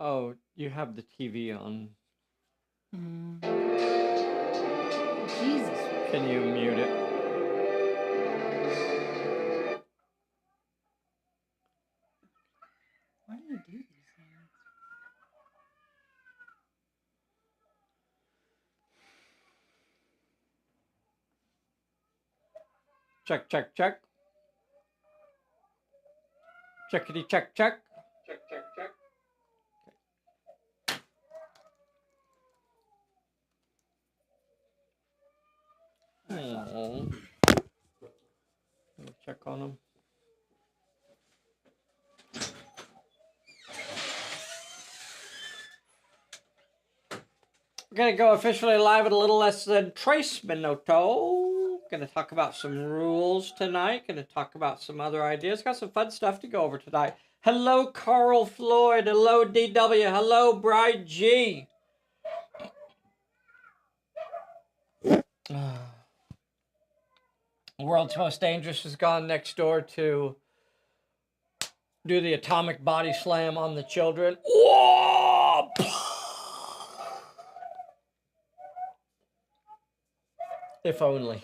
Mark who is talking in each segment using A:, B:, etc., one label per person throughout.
A: Oh, you have the TV on.
B: Jesus.
A: Can you mute it?
B: Why do you do these things?
A: Check, check, check. Checkity, check, check. Check, check, check. Oh. Check on them. We're gonna go officially live at a little less than Trace Minuto. Gonna talk about some rules tonight. Gonna talk about some other ideas. Got some fun stuff to go over tonight. Hello, Carl Floyd. Hello, DW. Hello, Bride G. World's Most Dangerous has gone next door to do the atomic body slam on the children. Whoa! If only.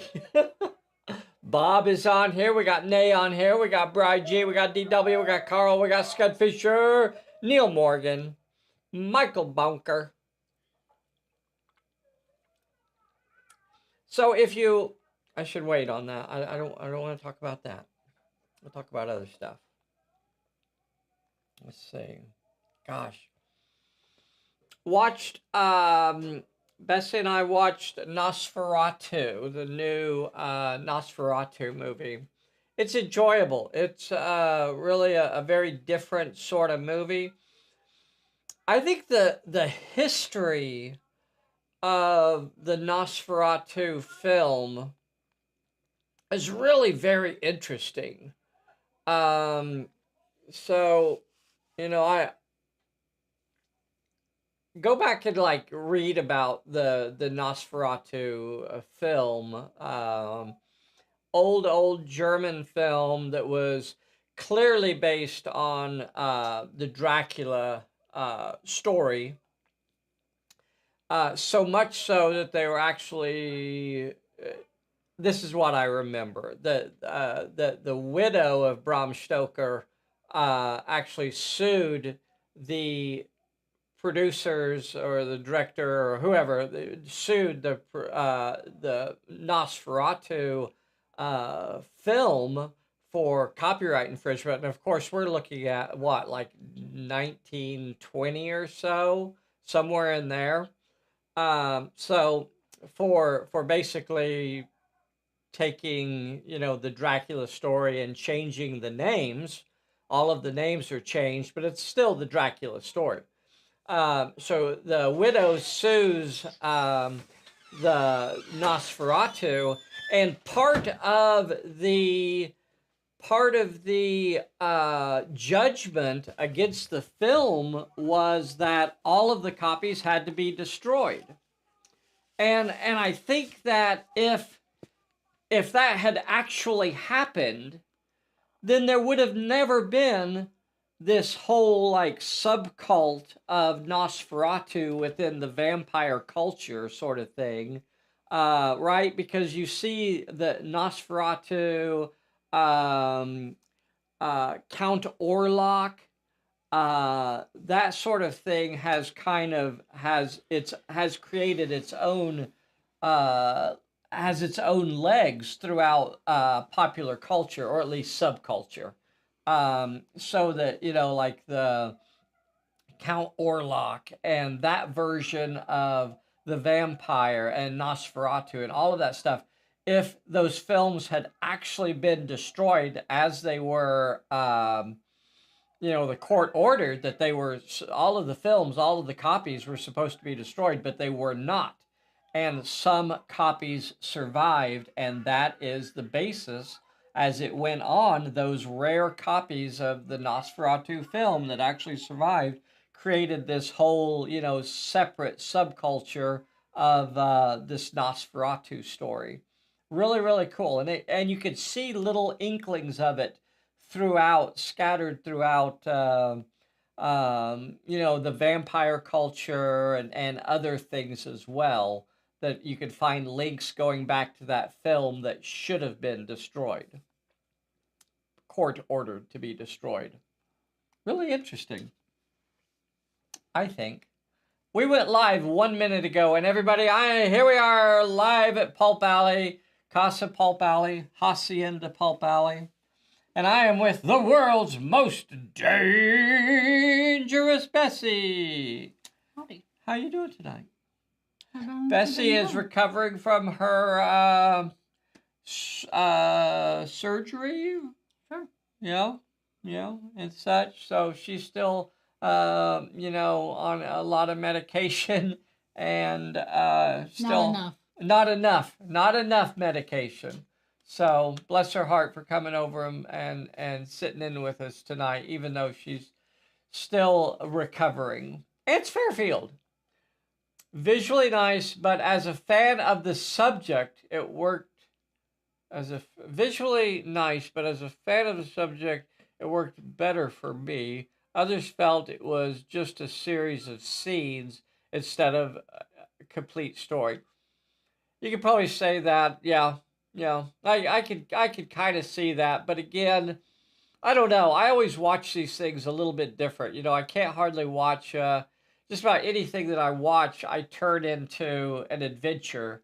A: Bob is on here. We got Nay on here. We got Bride G. We got DW. We got Carl. We got Scud Fisher. Neil Morgan. Michael Bunker. So if you... I should wait on that. I don't want to talk about that. We'll talk about other stuff. Let's see. Gosh. Watched... Bessy and I watched Nosferatu, the new Nosferatu movie. It's enjoyable. It's really a very different sort of movie. I think the history of the Nosferatu film is really very interesting. So, I go back and read about the Nosferatu film, old German film that was clearly based on the Dracula story. So much so that they were actually. This is what I remember. The widow of Bram Stoker actually sued the producers or the director or whoever, sued the Nosferatu film for copyright infringement. And of course, we're looking at what, like 1920 or so, somewhere in there. So for basically taking the Dracula story and changing the names, all of the names are changed, but it's still the Dracula story. So the widow sues the Nosferatu, and part of the judgment against the film was that all of the copies had to be destroyed. And I think that if that had actually happened, then there would have never been this whole subcult of Nosferatu within the vampire culture sort of thing, right? Because you see the Nosferatu, Count Orlok, that sort of thing has created its own has its own legs throughout popular culture, or at least subculture. So that, like the Count Orlok and that version of the vampire and Nosferatu and all of that stuff, if those films had actually been destroyed as they were, the court ordered that they were, all of the films, all of the copies were supposed to be destroyed, but they were not. And some copies survived, and that is the basis. As it went on, those rare copies of the Nosferatu film that actually survived created this whole, separate subculture of this Nosferatu story. Really, really cool. And you could see little inklings of it scattered throughout the vampire culture and other things as well, that you could find links going back to that film that should have been destroyed. Court ordered to be destroyed. Really interesting, I think. We went live 1 minute ago, and everybody, here we are live at Pulp Alley, Casa Pulp Alley, Hacienda Pulp Alley. And I am with the world's most dangerous Bessy.
B: Howdy.
A: How you doing tonight?
B: Bessy
A: is recovering from her surgery.
B: Sure.
A: Yeah, and such. So she's still, on a lot of medication and still not enough medication. So bless her heart for coming over and sitting in with us tonight, even though she's still recovering. It's Fairfield. Visually nice, but as a fan of the subject, it worked. Visually nice, but as a fan of the subject, it worked better for me. Others felt it was just a series of scenes instead of a complete story. You could probably say that, yeah. I could kind of see that, but again, I don't know. I always watch these things a little bit different. I can't hardly watch just about anything that I watch. I turn into an adventure.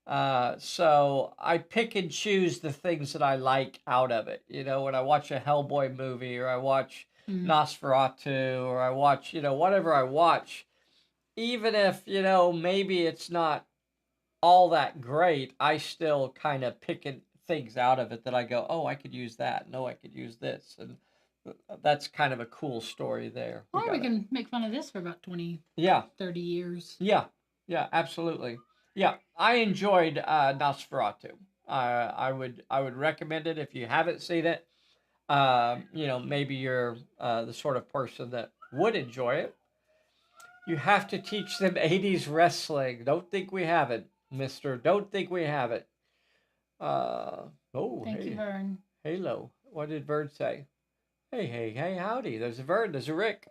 A: So I pick and choose the things that I like out of it. When I watch a Hellboy movie, or I watch Nosferatu, or I watch, whatever I watch, even if, maybe it's not all that great, I still kind of pick things out of it that I go, oh, I could use that. No, I could use this. And that's kind of a cool story there.
B: Or we can make fun of this for about 20, 30 years.
A: Yeah, absolutely. Yeah, I enjoyed Nosferatu. I would recommend it if you haven't seen it. Maybe you're the sort of person that would enjoy it. You have to teach them 80s wrestling. Don't think we haven't, mister. Don't think we haven't.
B: Thank you, Vern.
A: Halo. What did Vern say? Hey, howdy. There's a Vern. There's a Rick.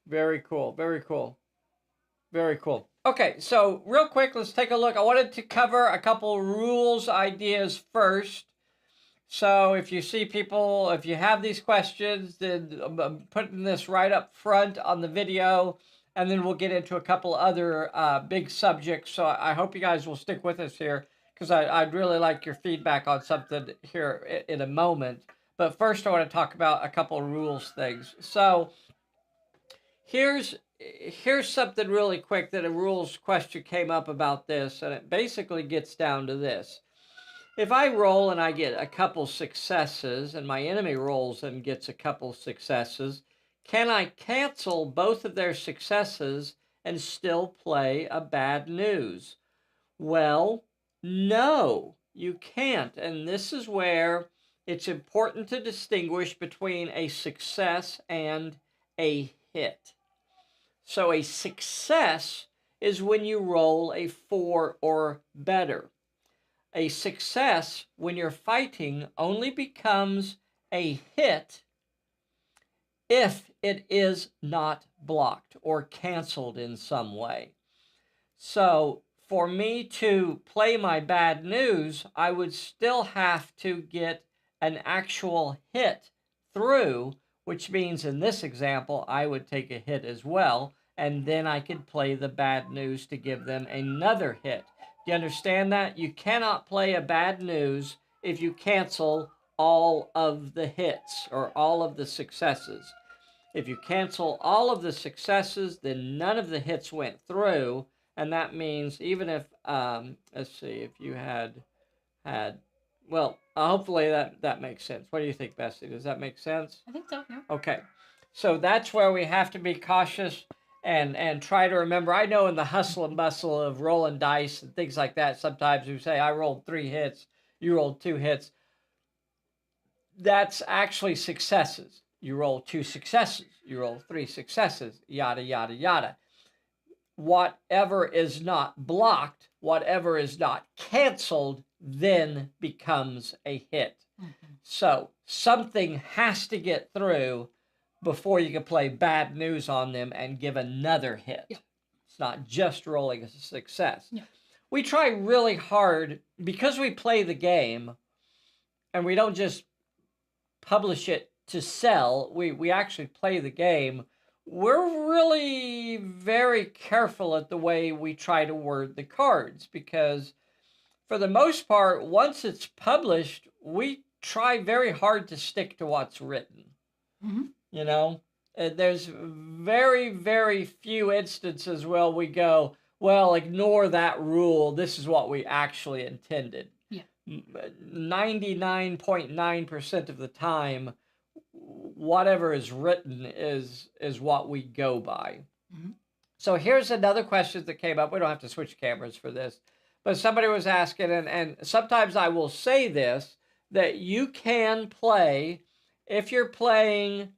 A: Very cool. Okay, so real quick, let's take a look. I wanted to cover a couple rules ideas first. So if you see people, if you have these questions, then I'm putting this right up front on the video, and then we'll get into a couple other big subjects. So I hope you guys will stick with us here, because I'd really like your feedback on something here in a moment. But first, I want to talk about a couple of rules things. So here's something really quick that a rules question came up about this, and it basically gets down to this. If I roll and I get a couple successes, and my enemy rolls and gets a couple successes, can I cancel both of their successes and still play a bad news? Well, no, you can't. And this is where it's important to distinguish between a success and a hit. So a success is when you roll a 4 or better. A success when you're fighting only becomes a hit if it is not blocked or canceled in some way. So for me to play my bad news, I would still have to get an actual hit through, which means in this example, I would take a hit as well, and then I could play the bad news to give them another hit. Do you understand that? You cannot play a bad news if you cancel all of the hits or all of the successes. If you cancel all of the successes, then none of the hits went through, and that means even if, let's see, if you had, well, hopefully that makes sense. What do you think, Bessy? Does that make sense?
B: I think so, yeah.
A: Okay. So that's where we have to be cautious and try to remember. I know in the hustle and bustle of rolling dice and things like that, sometimes you say, I rolled 3 hits, you rolled 2 hits. That's actually successes. You roll 2 successes, you roll 3 successes, yada, yada, yada. Whatever is not blocked, whatever is not canceled, then becomes a hit. Mm-hmm. So something has to get through before you can play bad news on them and give another hit.
B: Yeah.
A: It's not just rolling a success.
B: Yeah.
A: We try really hard, because we play the game and we don't just publish it to sell, we actually play the game. We're really very careful at the way we try to word the cards, because for the most part, once it's published, we try very hard to stick to what's written.
B: Mm-hmm.
A: You know, there's very, very few instances where we go, well, ignore that rule. This is what we actually intended.
B: Yeah.
A: 99.9% of the time, whatever is written is what we go by.
B: Mm-hmm.
A: So here's another question that came up. We don't have to switch cameras for this, but somebody was asking, and sometimes I will say this, that you can play, if you're playing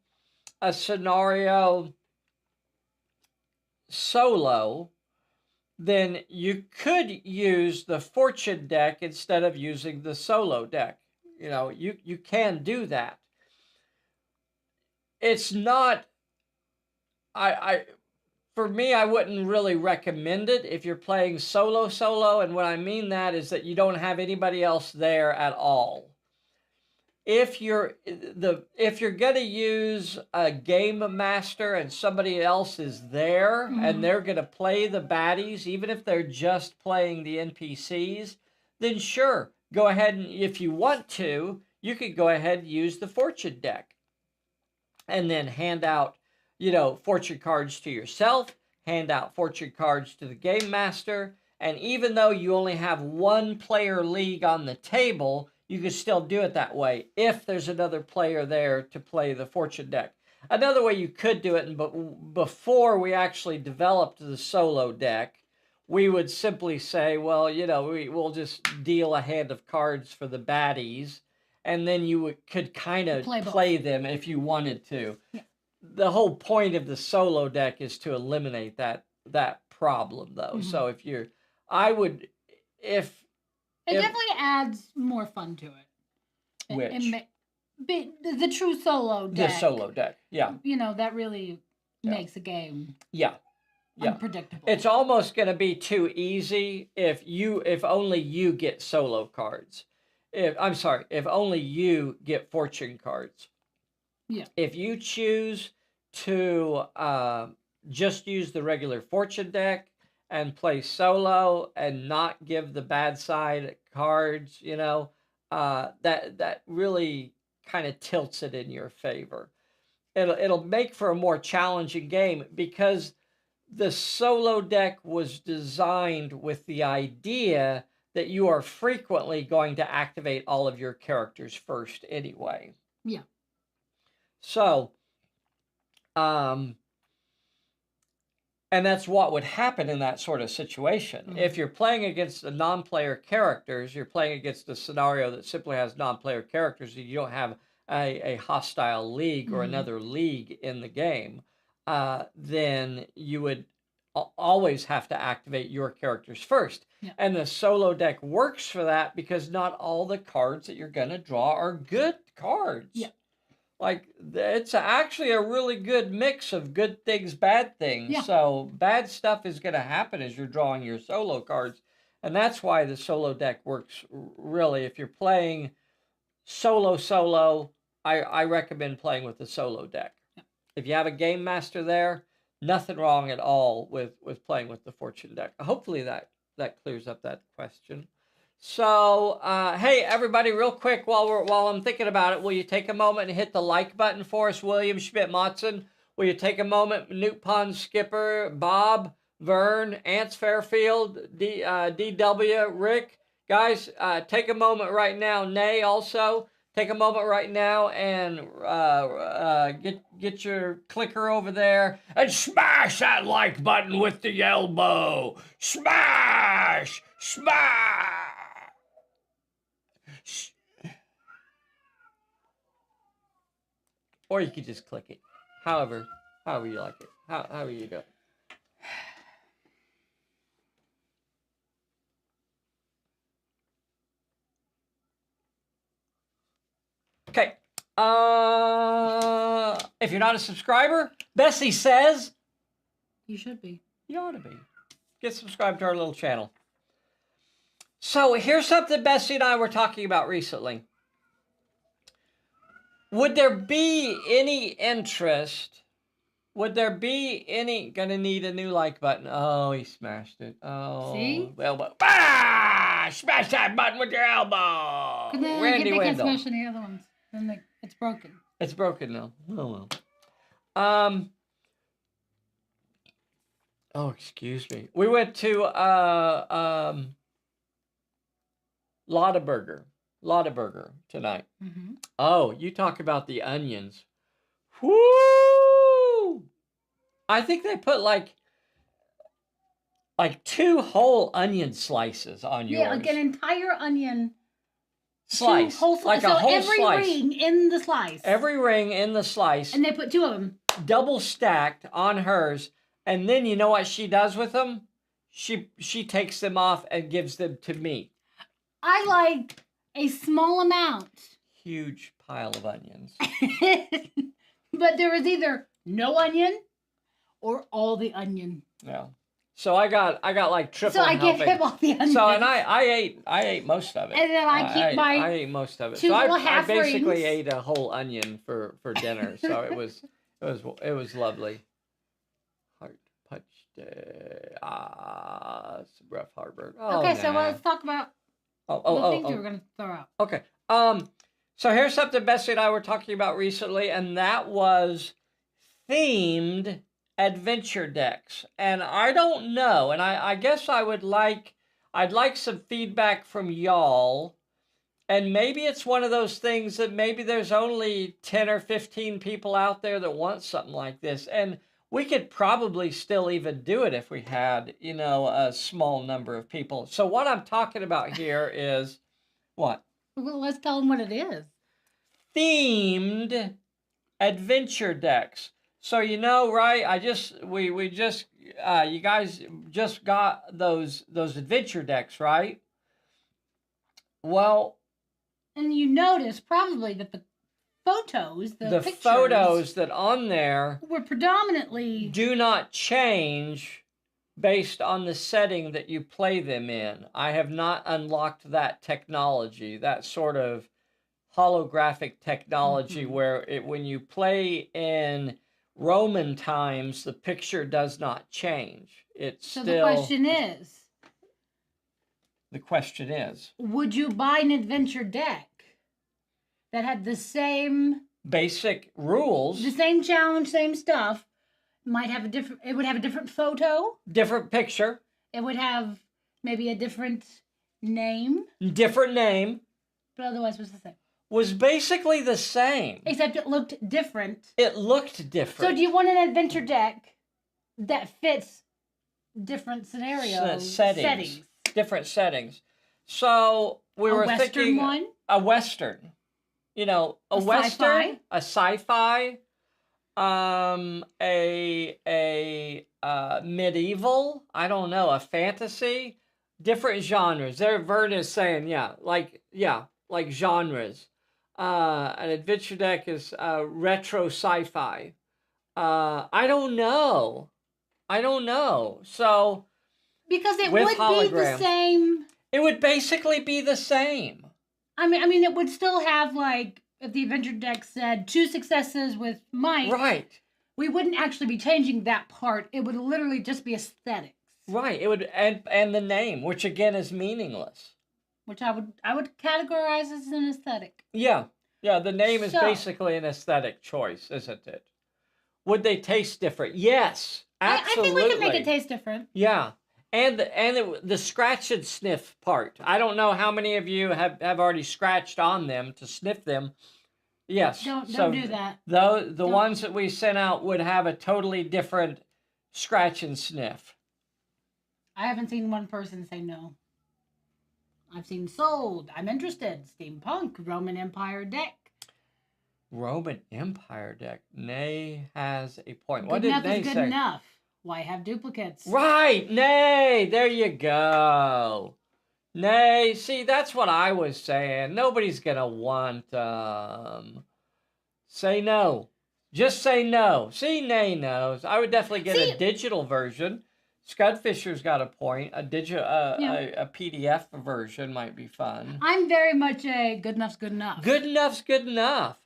A: a scenario solo, then you could use the fortune deck instead of using the solo deck. You know, you can do that. It's not, for me, I wouldn't really recommend it if you're playing solo, and what I mean that is that you don't have anybody else there at all. If you're gonna use a game master and somebody else is there,
B: Mm-hmm.
A: and they're gonna play the baddies, even if they're just playing the NPCs, then sure, go ahead, and if you want to, you could go ahead and use the fortune deck, and then hand out, fortune cards to yourself, hand out fortune cards to the game master, and even though you only have one player league on the table, you can still do it that way if there's another player there to play the fortune deck. Another way you could do it, but before we actually developed the solo deck, we would simply say, well, we'll just deal a hand of cards for the baddies, and then you could kind of play them if you wanted to.
B: Yeah.
A: The whole point of the solo deck is to eliminate that problem, though.
B: Mm-hmm.
A: So if
B: it definitely adds more fun to it.
A: Which?
B: The true solo deck.
A: The solo deck, yeah.
B: That really makes a game.
A: Yeah.
B: Unpredictable.
A: It's almost going to be too easy if only you get solo cards. If only you get fortune cards.
B: Yeah.
A: If you choose to just use the regular fortune deck and play solo and not give the bad side cards, that really kind of tilts it in your favor. It'll make for a more challenging game, because the solo deck was designed with the idea that you are frequently going to activate all of your characters first anyway.
B: Yeah.
A: So, and that's what would happen in that sort of situation. Mm-hmm. If you're playing against the non-player characters, you're playing against a scenario that simply has non-player characters, you don't have a hostile league or another league in the game, then you would always have to activate your characters first.
B: Yeah.
A: And the solo deck works for that, because not all the cards that you're going to draw are good cards.
B: Yeah.
A: Like, it's actually a really good mix of good things, bad things.
B: Yeah.
A: So bad stuff is going to happen as you're drawing your solo cards. And that's why the solo deck works really. If you're playing solo, I recommend playing with the solo deck.
B: Yeah.
A: If you have a game master there, nothing wrong at all with playing with the fortune deck. Hopefully that clears up that question. So, hey, everybody, real quick, while I'm thinking about it, will you take a moment and hit the like button for us? William Schmidt-Motson, will you take a moment? Newt Pond Skipper, Bob, Vern, Ants Fairfield, DW, Rick. Guys, take a moment right now. Nay, also, take a moment right now and get your clicker over there and smash that like button with the elbow. Smash! Smash! Or you could just click it. However you like it. However you go. Okay. If you're not a subscriber, Bessy says
B: you should be.
A: You ought to be. Get subscribed to our little channel. So here's something Bessy and I were talking about recently. Would there be any interest? Would there be any... Gonna need a new like button. Oh, he smashed it. Oh.
B: See?
A: Elbow. Smash that button with your elbow.
B: Randy Wendell. They can't smash any other ones. Then it's broken.
A: It's broken now. Oh, well. Oh, excuse me. We went to Lottaburger tonight. Mm-hmm. Oh, you talk about the onions. Whoo! I think they put like 2 whole onion slices on yours.
B: Yeah, like an entire onion
A: slice. Like a whole
B: every
A: slice.
B: ring in the slice.
A: Every ring in the slice.
B: And they put 2 of them.
A: Double stacked on hers. And then you know what she does with them? She takes them off and gives them to me.
B: I like a small amount.
A: Huge pile of onions.
B: But there was either no onion or all the onion.
A: Yeah. So I got like triple.
B: So I give him all the onions.
A: So and I ate most of it.
B: And then I
A: ate most of it.
B: 2
A: so
B: I
A: basically
B: rings.
A: ate a whole onion for dinner. So it was lovely. Heart punch day. It's a rough heartburn. Oh,
B: okay, so let's talk about the things you were going to throw out.
A: Okay. So here's something Bessy and I were talking about recently, and that was themed adventure decks. And I don't know, and I guess I'd like some feedback from y'all. And maybe it's one of those things that maybe there's only 10 or 15 people out there that want something like this. And we could probably still even do it if we had, a small number of people. So what I'm talking about here is what?
B: Well, let's tell them what it is.
A: Themed adventure decks. So right? You guys just got those adventure decks, right? Well,
B: and you notice probably that the photos, the pictures,
A: photos that on there
B: were predominantly
A: do not change based on the setting that you play them in. I have not unlocked that technology, that sort of holographic technology where when you play in Roman times, the picture does not change.
B: So the
A: question is,
B: would you buy an adventure deck that had the same
A: basic rules,
B: the same challenge, same stuff? It would have a different photo,
A: different picture.
B: It would have maybe a different name,
A: but
B: otherwise was the same.
A: Was basically the same.
B: Except it looked different.
A: So
B: do you want an adventure deck that fits different scenarios? Settings.
A: Different settings. So we were thinking...
B: One?
A: A Western. A Western. A sci-fi. A medieval. I don't know. A fantasy. Different genres. Vern is saying, like genres. An adventure deck is retro sci-fi. I don't know. So
B: because it would be the same.
A: It would basically be the same.
B: I mean, it would still have if the adventure deck said 2 successes with Mike.
A: Right.
B: We wouldn't actually be changing that part. It would literally just be aesthetics.
A: Right. It would and the name, which again is meaningless.
B: Which I would categorize as an aesthetic.
A: Yeah. Yeah, the name is basically an aesthetic choice, isn't it? Would they taste different? Yes, absolutely.
B: I think we can make it taste different.
A: Yeah. And the scratch and sniff part. I don't know how many of you have already scratched on them to sniff them. Yes.
B: Don't do that.
A: The ones that we sent out would have a totally different scratch and sniff.
B: I haven't seen one person say no. I've seen sold. I'm interested. Steampunk. Roman Empire deck.
A: Roman Empire deck. Nay has a point.
B: Good
A: what did
B: enough
A: Nay
B: is good
A: say?
B: Enough. Why have duplicates?
A: Right. Nay. There you go. Nay. See, that's what I was saying. Nobody's going to want... Say no. Just say no. See, Nay knows. I would definitely get
B: See,
A: a digital version. Scudfisher's got a point. A digital,
B: yeah,
A: a PDF version might be fun.
B: I'm very much a good enough's good enough.
A: Good enough's good enough.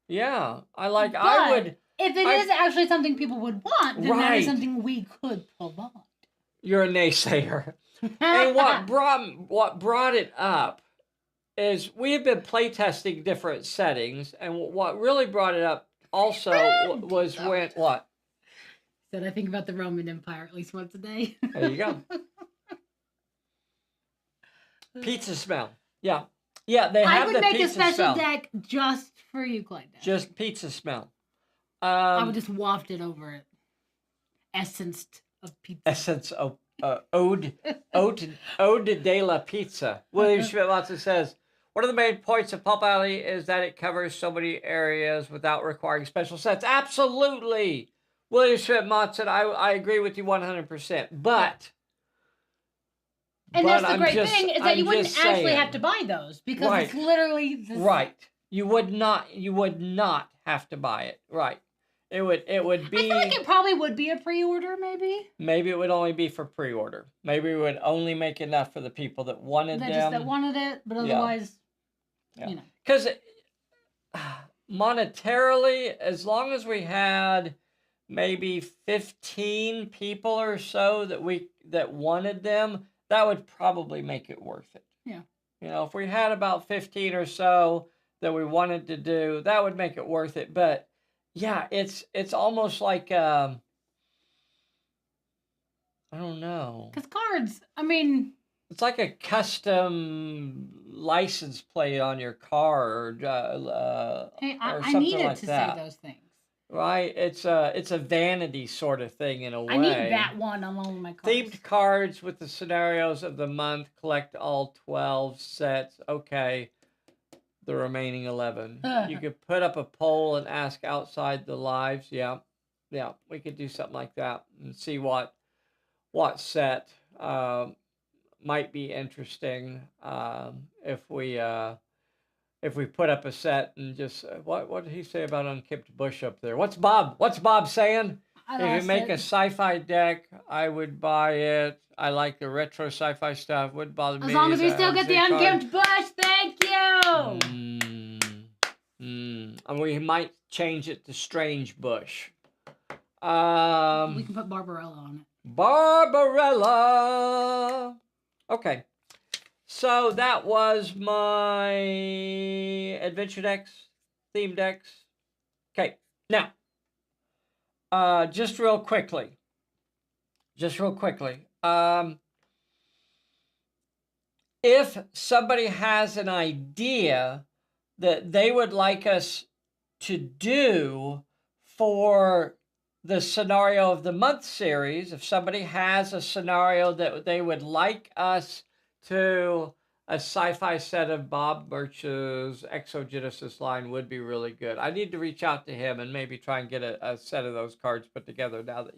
A: Yeah, I like. I
B: But
A: would.
B: if it is actually something people would want, then that
A: Right.
B: is something we could provide.
A: You're a naysayer. And what brought it up is we have been playtesting different settings, and what really brought it up also was when what?
B: Said I think about the Roman Empire at least once a day.
A: There you go. Pizza smell. Yeah. Yeah, they have
B: I would
A: the
B: make a
A: pizza
B: special
A: smell.
B: deck just for you, Clyde.
A: Just pizza smell.
B: I would just waft it over it. Essence of pizza.
A: Essence of ode de la pizza. William Schmidt-Watson says, one of the main points of Pulp Alley is that it covers so many areas without requiring special sets. Absolutely. William Schmidt-Watson, I agree with you 100%. But...
B: And that's the great thing is that you wouldn't actually have to buy those because it's literally the
A: right. You would not have to buy it. Right. It would be.
B: I feel like it probably would be a pre-order, maybe.
A: Maybe it would only be for pre-order. Maybe it would only make enough for the people that wanted them.
B: Just that wanted it, but otherwise, you know.
A: Because monetarily, as long as we had maybe 15 people or so that wanted them, that would probably make it worth it.
B: Yeah.
A: You know, if we had about 15 or so that we wanted to do, that would make it worth it. But yeah, it's almost like I don't know.
B: Because cards, I mean,
A: it's like a custom license plate on your car, or
B: hey,
A: or
B: I
A: something
B: needed
A: like
B: to
A: that.
B: say those things.
A: Right, it's a vanity sort of thing in a way.
B: I need that one on all of my cards.
A: Themed cards with the scenarios of the month. Collect all 12 sets. Okay, the remaining 11. You could put up a poll and ask outside the lives. Yeah, we could do something like that and see what set might be interesting if we put up a set and just what did he say about unkempt bush up there? What's Bob saying? If you make a sci-fi deck, I would buy it. I like the retro sci-fi stuff. Wouldn't bother me.
B: As long as we still get the unkempt bush, thank you.
A: And we might change it to strange bush.
B: We can put Barbarella on it.
A: Barbarella. Okay. So that was my adventure decks, theme decks. Okay, now, just real quickly. If somebody has an idea that they would like us to do for the Scenario of the Month series, if somebody has a scenario that they would like us to, a sci-fi set of Bob Birch's Exogenesis line would be really good. I need to reach out to him and maybe try and get a set of those cards put together now that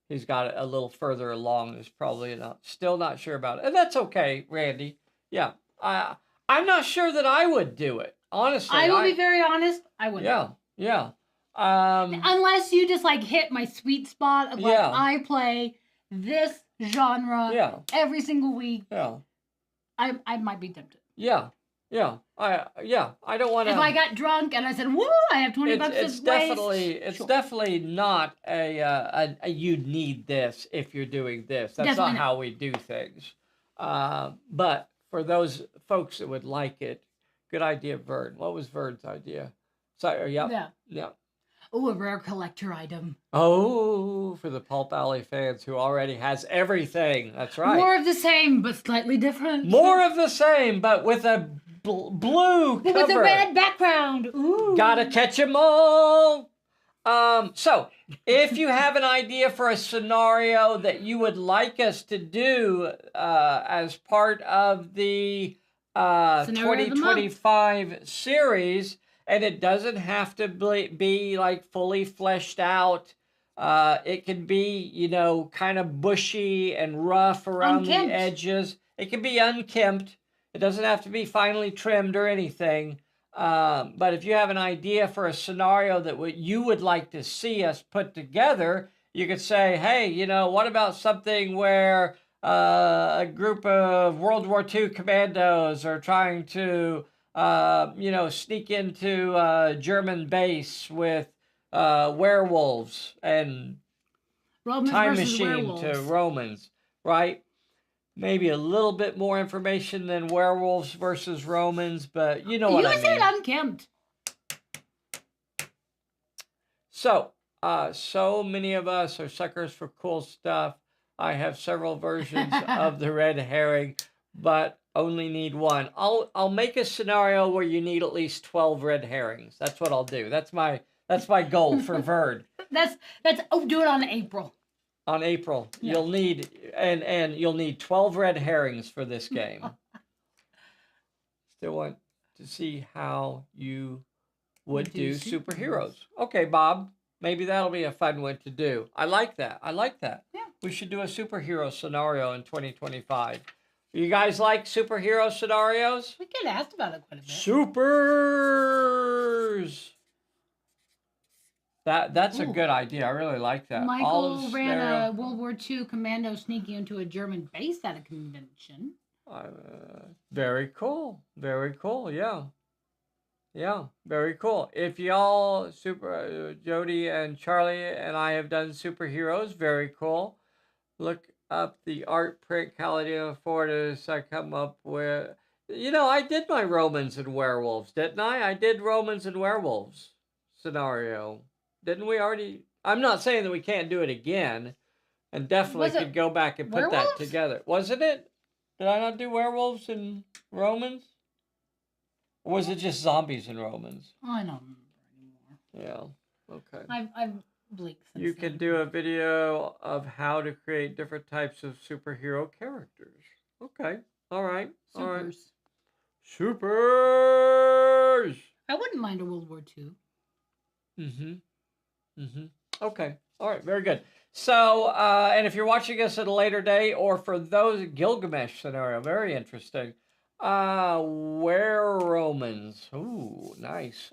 A: he's got it a little further along. Is probably still not sure about it. And that's okay, Randy. Yeah. I'm not sure that I would do it. Honestly.
B: I will be very honest, I wouldn't.
A: Yeah.
B: Unless you just like hit my sweet spot of like I play this genre every single week.
A: Yeah.
B: I might be tempted.
A: Yeah. I don't want to.
B: If I got drunk and I said, "Woo, I have $20 to waste."
A: It's definitely not a you need this if you're doing this. That's
B: Definitely
A: not how we do things. But for those folks that would like it, good idea, Vern. What was Vern's idea? So, yeah.
B: Oh, a rare collector item.
A: Oh, for the Pulp Alley fans who already has everything. That's right.
B: More of the same, but slightly different.
A: More of the same, but with a blue cover.
B: With a red background. Ooh.
A: Gotta catch 'em all. So, if you have an idea for a scenario that you would like us to do as part of the 2025 series, and it doesn't have to be like fully fleshed out. It can be, kind of bushy and rough around the edges. It can be unkempt. It doesn't have to be finely trimmed or anything. But if you have an idea for a scenario that you would like to see us put together, you could say, hey, what about something where a group of World War II commandos are trying to, sneak into a German base with werewolves and
B: Romans
A: time
B: versus
A: machine to
B: werewolves.
A: Romans, right? Maybe a little bit more information than werewolves versus Romans, but you know what
B: You
A: I
B: said
A: mean.
B: unkempt.
A: So, so many of us are suckers for cool stuff. I have several versions of the red herring, but only need one. I'll make a scenario where you need at least 12 red herrings. That's what I'll do. That's my goal for Verd.
B: That's do it on April.
A: On April,
B: Yeah.
A: you'll need you'll need 12 red herrings for this game. Still want to see how you would do superheroes. Okay, Bob. Maybe that'll be a fun one to do. I like that.
B: Yeah.
A: We should do a superhero scenario in 2025. You guys like superhero scenarios?
B: We get asked about it quite a bit.
A: Supers. That's a good idea. I really like that.
B: Michael ran a World War II commando sneaking into a German base at a convention.
A: Very cool. Very cool. Yeah. Yeah, very cool. If y'all Jody and Charlie and I have done superheroes, very cool. Look up the art print Calendar Fortis I come up with. I did my Romans and werewolves, didn't I? I did Romans and werewolves scenario. Didn't we already? I'm not saying that we can't do it again, and definitely could go back and put that together. Wasn't it? Did I not do werewolves and Romans? Or was it just zombies and Romans?
B: I don't remember
A: Yeah.
B: anymore.
A: Okay.
B: I've bleaked since
A: You can do a video of how to create different types of superhero characters. Okay. All right. All right. Supers.
B: I wouldn't mind a World War II.
A: Okay. All right. Very good. So, and if you're watching us at a later day, or for those Gilgamesh scenario, very interesting. Where Romans? Ooh, nice.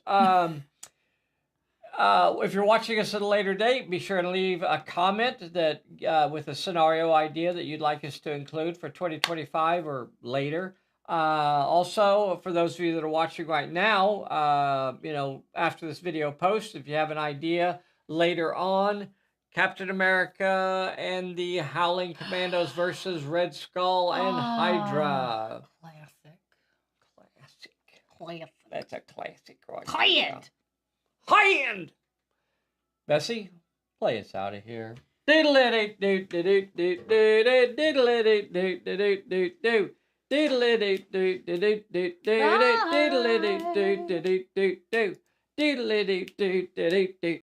A: If you're watching us at a later date, be sure to leave a comment that with a scenario idea that you'd like us to include for 2025 or later. Also, for those of you that are watching right now, after this video post, if you have an idea later on, Captain America and the Howling Commandos versus Red Skull and Hydra.
B: Classic.
A: That's a classic. Right? High-end. Bessy, play us out of here.